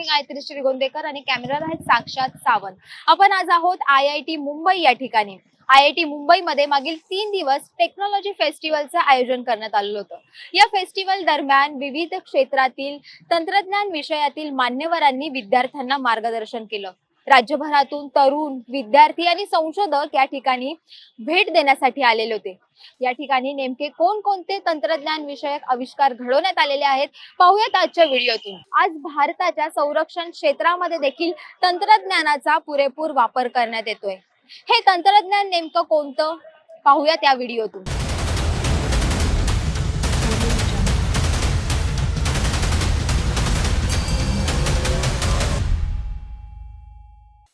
मी गायत्री श्रीगोंदेकर आणि कॅमेरावर आहेत साक्षात सावंत. आपण आज आहोत IIT मुंबई या ठिकाणी. IIT मुंबईमध्ये मागील 3 दिवस टेक्नॉलॉजी फेस्टिवलचं आयोजन करण्यात आलेलं होतं. या फेस्टिवल दरम्यान विविध क्षेत्रातील तंत्रज्ञान विषयातील मान्यवरांनी विद्यार्थ्यांना मार्गदर्शन केलं. राज्यभरातून तरुण विद्यार्थी आणि संशोधक या ठिकाणी भेट देण्यासाठी आलेले होते. या ठिकाणी नेमके कोणकोणते तंत्रज्ञान विषयक आविष्कार घडवण्यात आलेले आहेत पाहूयात आजच्या व्हिडिओतून. आज भारताच्या संरक्षण क्षेत्रामध्ये देखील तंत्रज्ञानाचा पुरेपूर वापर करण्यात येतोय. हे तंत्रज्ञान नेमकं कोणतं पाहूयात या व्हिडिओतून.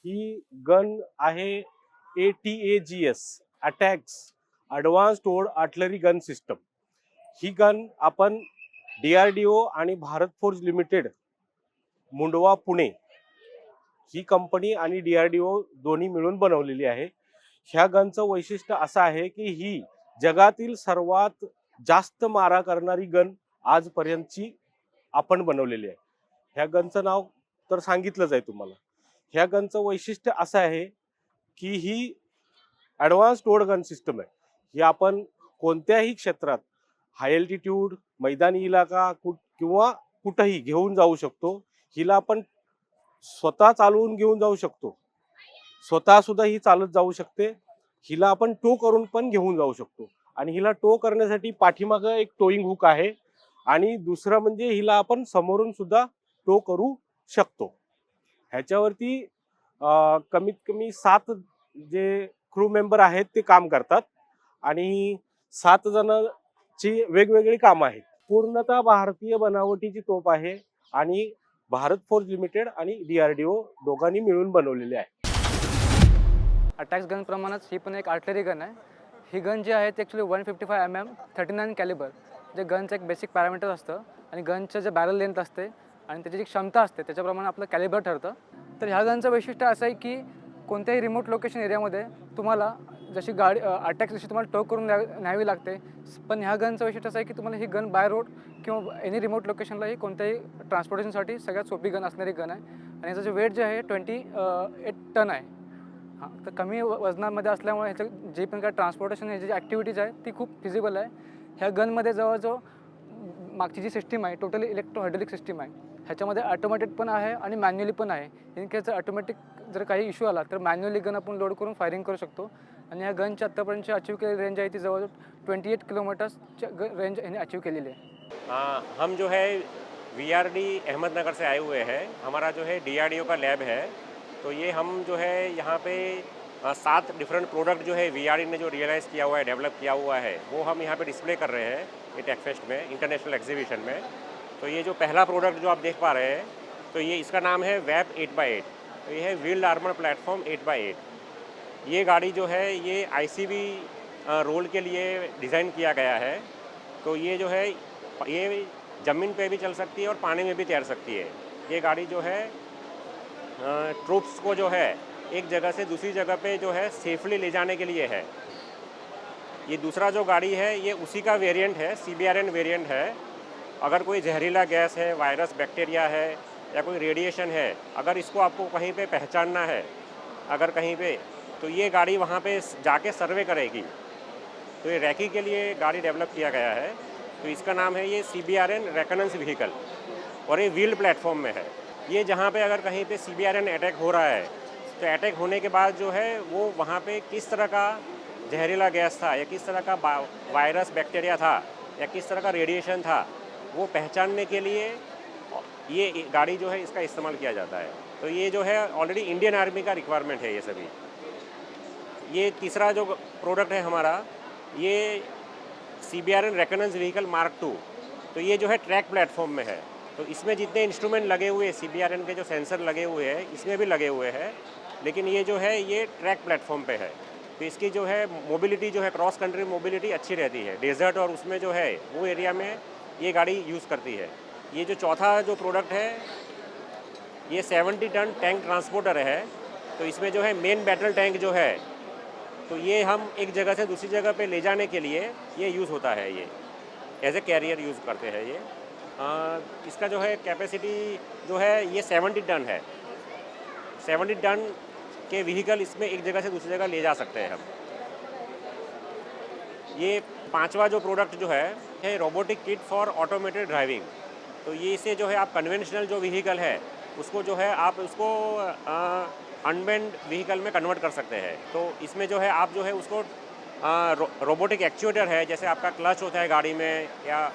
ही गन आहे ATAGS ATAGS advance towed artillery gun system. ही गन आपण DRDO आणि भारत फोर्ज लिमिटेड मुंडवा पुणे ही कंपनी आणि DRDO दोन्ही मिळून बनवलेली आहे. ह्या गनचं वैशिष्ट्य असं आहे की ही जगातील सर्वात जास्त मारा करणारी गन आजपर्यंतची आपण बनवलेली आहे. ह्या गनचं नाव तर सांगितलंच आहे तुम्हाला. ह्या गनचं वैशिष्ट्य असं आहे की ही ॲडव्हान्स टोड गन सिस्टम आहे. ही आपण कोणत्याही क्षेत्रात हाय अल्टिट्यूड मैदानी इलाका किंवा कुठंही घेऊन जाऊ शकतो. हिला आपण स्वतः चालवून घेऊन जाऊ शकतो, स्वतः सुद्धा ही चालत जाऊ शकते. हिला आपण टो करून पण घेऊन जाऊ शकतो आणि हिला टो करण्यासाठी पाठीमागं एक टोईंग हुक आहे आणि दुसरं म्हणजे हिला आपण समोरून सुद्धा टो करू शकतो. ह्याच्यावरती कमीत कमी 7 जे क्रू मेंबर आहेत ते काम करतात आणि 7 जणांची वेगवेगळी कामं आहेत. पूर्णतः भारतीय बनावटीची तोफ आहे आणि भारत फोर्ज लिमिटेड आणि DRDO दोघांनी मिळून बनवलेली आहे. अटॅक्स गन प्रमाणेच ही पण एक आर्टिलरी गन आहे. ही गन जी आहे ती ॲक्च्युली 155 mm 39 कॅलिबर जे गनचं एक बेसिक पॅरामीटर असतं आणि गनचं जे बॅरल लेंथ असते आणि त्याची जी क्षमता असते त्याच्याप्रमाणे आपलं कॅलिबर ठरतं. तर ह्या गनचं वैशिष्ट्य असं आहे की कोणत्याही रिमोट लोकेशन एरियामध्ये तुम्हाला जशी गाडी अटॅक जशी तुम्हाला टो करून न्यावी लागते, पण ह्या गनचं वैशिष्ट्य असं आहे की तुम्हाला ही गन बाय रोड किंवा एनी रिमोट लोकेशनलाही कोणत्याही ट्रान्सपोर्टेशनसाठी सगळ्यात सोपी गन असणारी गन आहे. आणि याचं जे वेट जे आहे 28 टन आहे. हां, तर कमी वजनामध्ये असल्यामुळे ह्याचं जे पण काय ट्रान्सपोर्टेशन ह्याची जी ॲक्टिव्हिटीज आहे ती खूप फिजिबल आहे. ह्या गनमध्ये जवळजवळ मागची जी सिस्टीम आहे टोटली इलेक्ट्रोहायड्रोलिक सिस्टीम आहे. ह्याच्यामध्ये ऑटोमॅटिक पण आहे आणि मॅन्युअली पण आहे. इन केस ऑटोमॅटिक जर काही इश्यू आला तर मॅन्युअली गन आपण लोड करून फायरिंग करू शकतो. आणि ह्या गनची आत्तापर्यंतची अचीव केलेली रेंज आहे ती जवळजवळ 28 किलोमीटर्सची रेंज याने अचीव केलेली आहे. हम जो है VRD अहमदनगर से आए हुए हैं. हमारा जो है DRDO का लैब है. तो ये हम जो है यहाँ पे 7 डिफरेंट प्रोडक्ट जो है VRD ने जो रियलाइज़ किया हुआ है, डेवलप किया हुआ है, वो हम यहाँ पे डिस्प्ले कर रहे हैं ये टेकफेस्ट में, इंटरनेशनल एग्जीबिशन में. तो ये जो पहला प्रोडक्ट जो आप देख पा रहे हैं तो ये इसका नाम है वैप 8x8. तो ये है व्हील्ड आर्मर प्लेटफॉर्म 8x8. ये गाड़ी जो है ये ICV रोल के लिए डिज़ाइन किया गया है. तो ये जो है ये ज़मीन पे भी चल सकती है और पानी में भी तैर सकती है. ये गाड़ी जो है ट्रूप्स को जो है एक जगह से दूसरी जगह पे जो है सेफली ले जाने के लिए है. ये दूसरा जो गाड़ी है ये उसी का वेरिएंट है, CBRN वेरिएंट है. अगर कोई जहरीला गैस है, वायरस, बैक्टीरिया है या कोई रेडिएशन है, अगर इसको आपको कहीं पे पहचानना है अगर कहीं पे, तो ये गाड़ी वहाँ पे जाके सर्वे करेगी. तो ये रैकी के लिए गाड़ी डेवलप किया गया है. तो इसका नाम है ये CBRN रेकनेंस व्हीकल और ये व्हील्ड प्लेटफॉर्म में है. ये जहाँ पे अगर कहीं पे CBRN अटैक हो रहा है तो अटैक होने के बाद जो है वो वहाँ पे किस तरह का जहरीला गैस था या किस तरह का वायरस, बैक्टीरिया था या किस तरह का रेडिएशन था, वो पहचानने के लिए ये गाड़ी जो है इसका इस्तेमाल किया जाता है. तो ये जो है ऑलरेडी इंडियन आर्मी का रिक्वायरमेंट है ये सभी. ये तीसरा जो प्रोडक्ट है हमारा ये CBRN रेकनेंस व्हीकल मार्क 2. तो ये जो है ट्रैक प्लेटफॉर्म में है. तो इसमें जितने इंस्ट्रूमेंट लगे हुए हैं, CBRN के जो सेंसर लगे हुए हैं इसमें भी लगे हुए हैं, लेकिन ये जो है ये ट्रैक प्लेटफॉर्म पे है. तो इसकी जो है मोबिलिटी जो है क्रॉस कंट्री मोबिलिटी अच्छी रहती है. डेजर्ट और उसमें जो है वो एरिया में ये गाड़ी यूज़ करती है. ये जो चौथा जो प्रोडक्ट है ये 70 टन टैंक ट्रांसपोर्टर है. तो इसमें जो है मेन बैटल टैंक जो है तो ये हम एक जगह से दूसरी जगह पे ले जाने के लिए ये यूज़ होता है. ये एज ए कैरियर यूज़ करते हैं ये. इसका जो है कैपेसिटी जो है ये 70 टन है। 70 टन के व्हीकल इसमें एक जगह से दूसरी जगह ले जा सकते हैं हम। ये पांचवा जो प्रोडक्ट जो है robotic kit for automated driving. तो ये इसे जो है आप कन्वेंशनल जो व्हीकल है उसको जो है आप उसको अनमेन्ड व्हीकल में कन्वर्ट कर सकते हैं। तो इसमें जो है आप जो है उसको रोबोटिक एक्चुएटर है, जैसे आपका क्लच होता है गाड़ी में या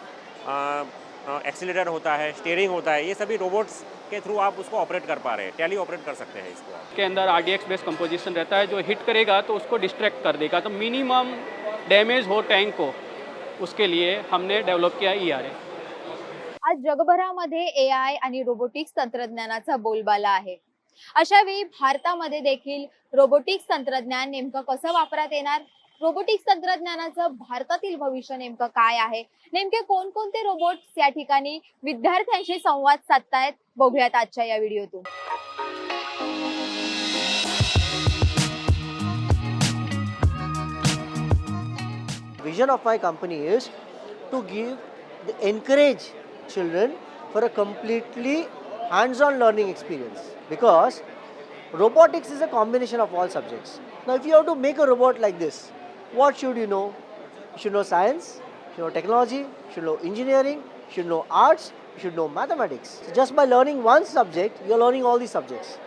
एक्सीलरेटर होता है, स्टीयरिंग होता है, ये सभी रोबोट्स के थ्रू आप उसको ऑपरेट कर पा रहे हैं, टेली ऑपरेट कर सकते हैं इसको आप। के अंदर RDX बेस्ड कंपोजिशन रहता है, जो हिट करेगा तो उसको डिस्ट्रैक्ट कर देगा, तो मिनिमम डैमेज हो टैंक को, उसके लिए हमने डेवलप किया ERA। आज जगभरामध्ये AI आणि रोबोटिक्स तंत्रज्ञानाचा बोलबाला आहे. अशा वेळी भारतामध्ये देखील रोबोटिक्स तंत्रज्ञान नेमकं कसं वापरात येणार, रोबोटिक्स तंत्रज्ञानाचं भारतातील भविष्य नेमकं काय आहे, नेमके कोणकोणते रोबोट्स या ठिकाणी विद्यार्थ्यांशी संवाद साधतायत, बघूयात आजच्या या व्हिडिओतून. Vision of my company is to encourage children for a completely hands-on learning experience, because robotics is a combination of all subjects. Now, if you have to make a robot like this, what should you know? You should know science, you should know technology, you should know engineering, you should know arts, you should know mathematics. So just by learning one subject, you're learning all these subjects.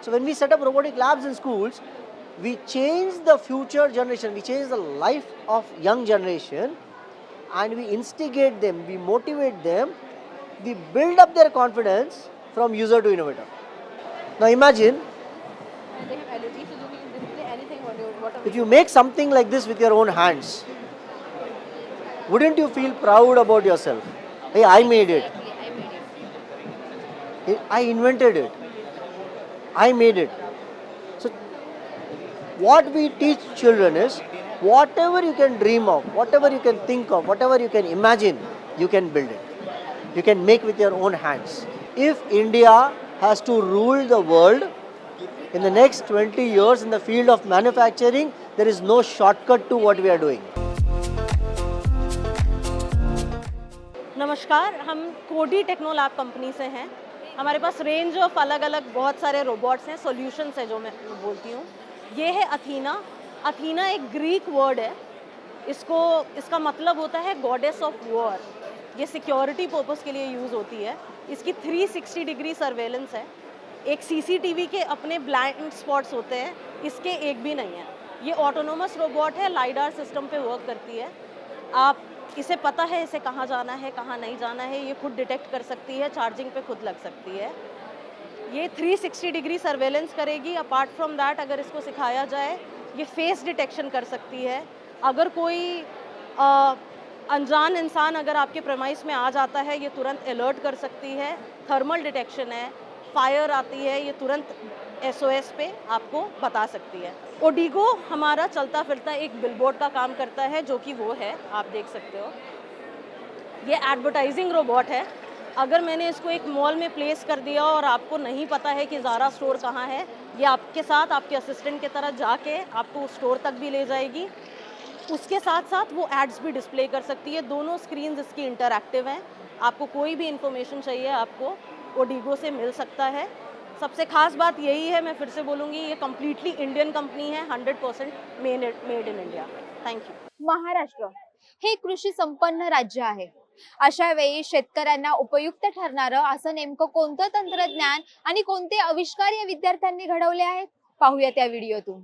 So when we set up robotic labs in schools, we change the future generation, we change the life of young generation, and we instigate them, we motivate them, we build up their confidence from user to innovator. Now imagine, if you make something like this with your own hands, wouldn't you feel proud about yourself? Hey, I made it. I invented it. I made it. So what we teach children is, whatever you can dream of, whatever you can think of, whatever you can imagine, you can build it. You can make with your own hands. If India has to rule the world in the next 20 years in the field of manufacturing, there is no shortcut to what we are doing. नमस्कार, हम कोडी टेक्नोलैब company से हैं। हमारे pass range of अलग अलग बहुत सारे robots हैं, solutions है जो मैं बोलती हूँ। ये है अथीना। अथीना एक ग्रीक वर्ड है, इसका मतलब होता है गॉडेस ऑफ वॉर। ये सिक्योरिटी पर्पस के लिए यूज़ होती है। इसकी 360 डिग्री सर्वेलेंस है। एक CCTV के अपने ब्लाइंड स्पॉट्स होते हैं, इसके एक भी नहीं है। ये ऑटोनोमस रोबोट है, लाइडार सिस्टम पे वर्क करती है। आप इसे पता है इसे कहाँ जाना है, कहाँ नहीं जाना है, ये खुद डिटेक्ट कर सकती है, चार्जिंग पे खुद लग सकती है। ये 360 डिग्री सर्वेलेंस करेगी। अपार्ट फ्रॉम दैट, अगर इसको सिखाया जाए, ये फेस डिटेक्शन कर सकती है। अगर कोई अनजान इंसान अगर आपके प्रेमाइस में आ जाता है, ये तुरंत अलर्ट कर सकती है। थर्मल डिटेक्शन है, फायर आती है, ये तुरंत SOS पे आपको बता सकती है। ओडिगो हमारा चलता फिरता एक बिलबोर्ड का काम करता है, जो कि वो है, आप देख सकते हो। ये एडवर्टाइजिंग रोबोट है। अगर मैंने इसको एक मॉल में प्लेस कर दिया और आपको नहीं पता है कि ज़ारा स्टोर कहाँ है, ये आपके साथ आपके असिस्टेंट की तरह जाके आपको उस स्टोर तक भी ले जाएगी। उसके साथ साथ वो एड्स भी डिस्प्ले कर सकती है। दोनों स्क्रीन्स इसकी इंटरैक्टिव हैं। आपको कोई भी इंफॉर्मेशन चाहिए, आपको ओडिगो से मिल सकता है। सबसे खास बात यही है, मैं फिर से बोलूँगी, ये कम्प्लीटली इंडियन कंपनी है, 100% made in India. Thank you. Maharashtra हे कृषी संपन्न राज्य आहे. अशा वेळी शेतकऱ्यांना उपयुक्त ठरणारं असं नेमकं कोणतं तंत्रज्ञान आणि कोणते आविष्कार या विद्यार्थ्यांनी घडवले आहेत, पाहूया त्या व्हिडिओतून.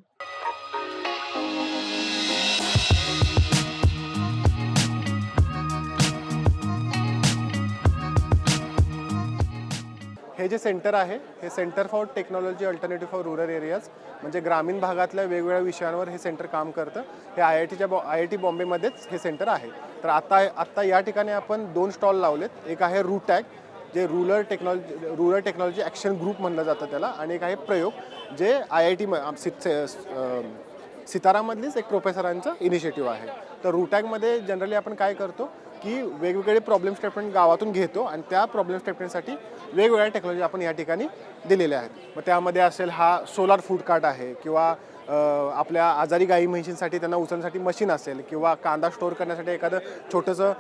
हे जे सेंटर आहे, हे centre for technology alternative for rural areas, म्हणजे ग्रामीण भागातल्या वेगवेगळ्या विषयांवर हे सेंटर काम करतं. हे IIT बॉम्बेमध्येच हे सेंटर आहे. तर आत्ता या ठिकाणी आपण 2 स्टॉल लावलेत. एक आहे रूटॅग, जे रूरल टेक्नॉलॉजी ॲक्शन ग्रुप म्हणलं जातं त्याला, आणि एक आहे प्रयोग, जे IIT सितारामधलीच एक प्रोफेसरांचं इनिशिएटिव्ह आहे. तर रूटॅगमध्ये जनरली आपण काय करतो की वेगवेगळे प्रॉब्लेम स्टेटमेंट गावातून घेतो आणि त्या प्रॉब्लेम स्टेटमेंटसाठी वेगवेगळ्या टेक्नॉलॉजी आपण या ठिकाणी दिलेल्या आहेत. मग त्यामध्ये असेल हा सोलार फूड कार्ट आहे, किंवा आपल्या आजारी गाई म्हैशींसाठी त्यांना उचलण्यासाठी मशीन असेल किंवा कांदा स्टोअर करण्यासाठी एखादं छोटंसं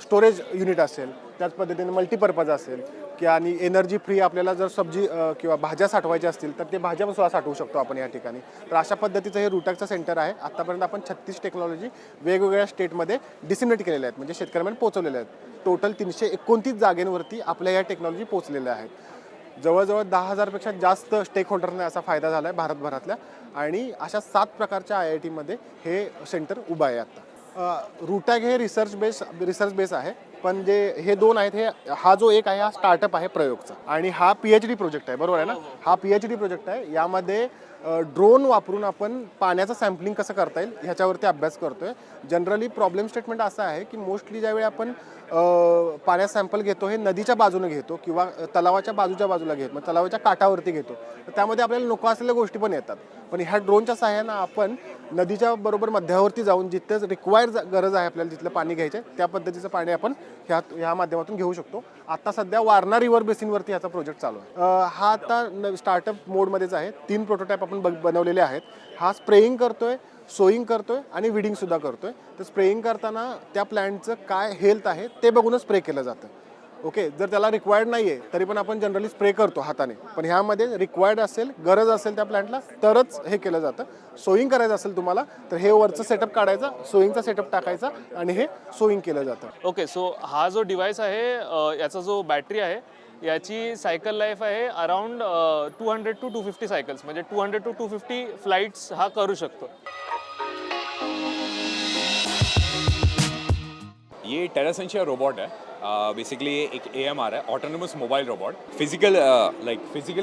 स्टोरेज युनिट असेल, त्याच पद्धतीने मल्टीपर्पज असेल की आणि एनर्जी फ्री आपल्याला जर सब्जी किंवा भाज्या साठवायच्या असतील तर ते भाज्या पण सुद्धा साठवू शकतो आपण या ठिकाणी. तर अशा पद्धतीचं हे रूटॅकचं सेंटर आहे. आत्तापर्यंत आपण 36 टेक्नॉलॉजी वेगवेगळ्या स्टेटमध्ये डिसिमिनेट केलेल्या आहेत, म्हणजे शेतकऱ्यांमध्ये पोहोचवलेल्या आहेत. टोटल 329 जागेंवरती आपल्या या टेक्नॉलॉजी पोहोचलेल्या आहेत. जवळजवळ 10,000पेक्षा जास्त स्टेक होल्डरने असा फायदा झाला आहे भारतभरातल्या, आणि अशा 7 प्रकारच्या IITमध्ये हे सेंटर उभं आहे आत्ता. रूटॅक हे रिसर्च बेस आहे, पण जे हे 2 आहेत, हा जो एक आहे हा स्टार्टअप आहे प्रयोगचा, आणि हा PhD प्रोजेक्ट आहे. बरोबर आहे ना? हा PhD प्रोजेक्ट आहे. यामध्ये ड्रोन वापरून आपण पाण्याचं सॅम्पलिंग कसं करता येईल ह्याच्यावरती अभ्यास करतोय. जनरली प्रॉब्लेम स्टेटमेंट असं आहे की मोस्टली ज्यावेळी आपण पाण्यात सॅम्पल घेतो हे नदीच्या बाजूने घेतो किंवा तलावाच्या बाजूला घेतो, मग तलावाच्या काठावरती घेतो, तर त्यामध्ये आपल्याला नको असलेल्या गोष्टी पण येतात. पण ह्या ड्रोनच्या सहाय्यानं आपण नदीच्या मध्यावरती जाऊन जिथं रिक्वायर्ड गरज आहे आपल्याला जिथलं पाणी घ्यायचं त्या पद्धतीचं पाणी आपण ह्या माध्यमातून घेऊ शकतो. आता सध्या वारणा रिव्हर बेसिनवरती ह्याचा प्रोजेक्ट चालू आहे. हा आता स्टार्टअप मोडमध्येच आहे. 3 प्रोटोटाईप आपण बनवलेले आहेत. हा स्प्रेइंग करतोय, सोईंग करतोय आणि विडिंग सुद्धा करतोय. तर स्प्रेइंग करताना त्या प्लॅन्टचं काय हेल्थ आहे ते बघूनच स्प्रे केलं जातं. ओके, जर त्याला रिक्वायर्ड नाही आहे तरी पण आपण जनरली स्प्रे करतो हाताने, पण ह्यामध्ये रिक्वायर्ड असेल, गरज असेल त्या प्लॅन्टला तरच हे केलं जातं. सोईंग करायचं असेल तुम्हाला तर हे वरचं सेटअप काढायचा, सोईंगचा सेटअप टाकायचा आणि हे सोईंग केलं जातं. ओके, सो हा जो डिव्हाइस आहे याचा जो बॅटरी आहे याची सायकल लाईफ आहे अराउंड 200 to 250 सायकल्स, म्हणजे 200 to 250 फ्लाइट्स हा करू शकतो. ये टेरासेंशिया रोबोट है. बेसिकली एक AMR है, autonomous mobile robot. Physical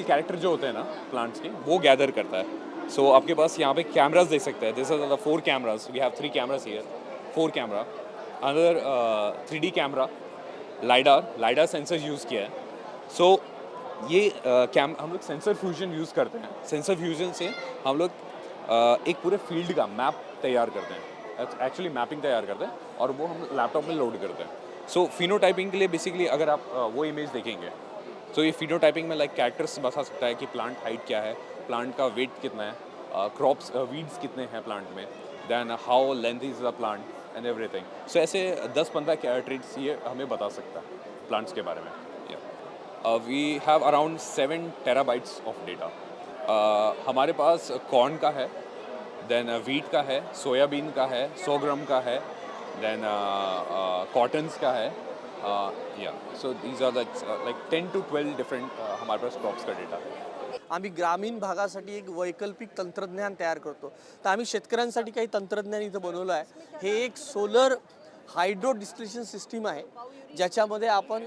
character जो होते हैं ना प्लांट्स के, वो गैदर करता है. सो आपके पास यहाँ पे कैमरास देख सकते हैं. This is the 4 cameras. We have 3 cameras here. 4 camera, another 3D camera, lidar sensor use किया है. सो ये हम लोग सेंसर फ्यूजन यूज़ करते हैं. सेंसर फ्यूजन से हम लोग एक पूरे फील्ड का मैप तैयार करते हैं, एक्चुअली मैपिंग तैयार करते हैं और वो हम लैपटॉप में लोड करते हैं. सो फिनोटाइपिंग के लिए बेसिकली अगर आप वो इमेज देखेंगे तो ये फिनोटाइपिंग में लाइक कैरेक्टर्स बता सकता है कि प्लांट हाइट क्या है, प्लांट का वेट कितना है, क्रॉप्स वीड्स कितने हैं प्लांट में, then how length is the plant and everything. So ऐसे 10-15 ट्रेड्स ये हमें बता सकता है प्लांट्स के बारे में. We have around 7 terabytes of data. हमारे पास कॉर्न का है, देन वीट का है, सोयाबीन का है, 100 ग्राम का है, देन कॉटन्स का है. या so these are like 10 to 12 different हमारे पास क्रॉप्स का डेटा है. आम्ही ग्रामीण भागासाठी एक वैकल्पिक तंत्रज्ञान तयार करतो. तर आम्ही शेतकऱ्यांसाठी काही तंत्रज्ञान इथं बनवलं आहे. हे एक सोलर हायड्रो डिस्टिलेशन सिस्टीम आहे, ज्याच्यामध्ये आपण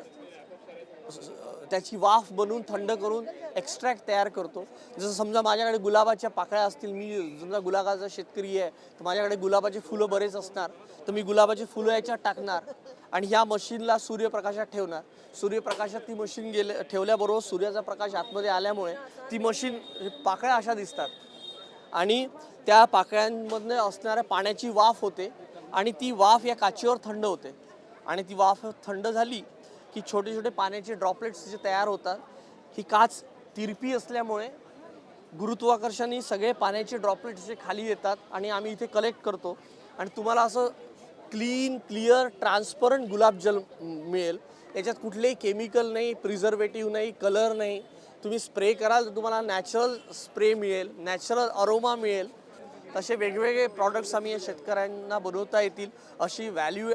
त्याची वाफ बनवून थंड करून एक्स्ट्रॅक्ट तयार करतो. जसं समजा माझ्याकडे गुलाबाच्या पाकळ्या असतील, मी समजा गुलाबाचा शेतकरी आहे, तर माझ्याकडे गुलाबाची फुलं बरेच असणार, तर मी गुलाबाची फुलं याच्यात टाकणार आणि ह्या मशीनला सूर्यप्रकाशात ठेवणार. सूर्यप्रकाशात ती मशीन ठेवल्याबरोबर सूर्याचा प्रकाश आतमध्ये आल्यामुळे ती मशीन पाकळ्या अशा दिसतात आणि त्या पाकळ्यांमधनं असणाऱ्या पाण्याची वाफ होते आणि ती वाफ या काचेवर थंड होते आणि ती वाफ थंड झाली की छोटे छोटे पाण्याचे ड्रॉपलेट्स जे तयार होतात. ही काच तिरपी असल्यामुळे गुरुत्वाकर्षणाने सगळे पाण्याचे ड्रॉपलेट्स जे खाली येतात आणि आम्ही इथे कलेक्ट करतो आणि तुम्हाला असं क्लीन, क्लिअर, ट्रान्सपरंट गुलाबजल मिळेल. याच्यात कुठलेही केमिकल नाही, प्रिझर्वेटिव्ह नाही, कलर नाही. तुम्ही स्प्रे कराल तर तुम्हाला नॅचरल स्प्रे मिळेल, नॅचरल अरोमा मिळेल. तसे वेगवेगळे प्रॉडक्ट्स आम्ही या शेतकऱ्यांना बनवता येतील अशी व्हॅल्यू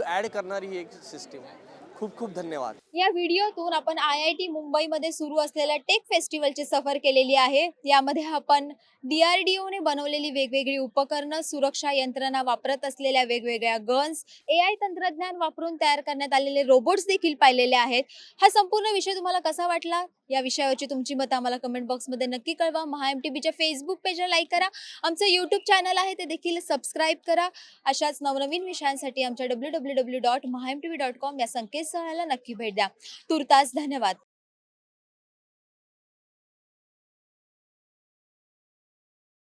ॲड करणारी ही एक सिस्टीम आहे. खूप खूप धन्यवाद. या व्हिडिओतून आपण IIT मुंबईमध्ये सुरू असलेल्या टेक फेस्टिवलची सफर केलेली आहे. यामध्ये आपण DRDOने बनवलेली वेगवेगळी उपकरणं, सुरक्षा यंत्रणा वापरत असलेल्या वेगवेगळ्या गन्स, AI तंत्रज्ञान वापरून तयार करण्यात आलेले रोबोट्स देखील पाहिलेले आहेत. हा संपूर्ण विषय तुम्हाला कसा वाटला? या विषयावरची तुमची मतं आम्हाला कमेंट बॉक्समध्ये नक्की कळवा. MHAMTVच्या फेसबुक पेजला लाईक करा. आमचं यूट्यूब चॅनल आहे ते देखील सबस्क्राईब करा. अशाच नवनवीन विषयांसाठी आमच्या www.mahamtv.com या संकेतस्थळाला नक्की भेट द्या. तुर्तास धन्यवाद.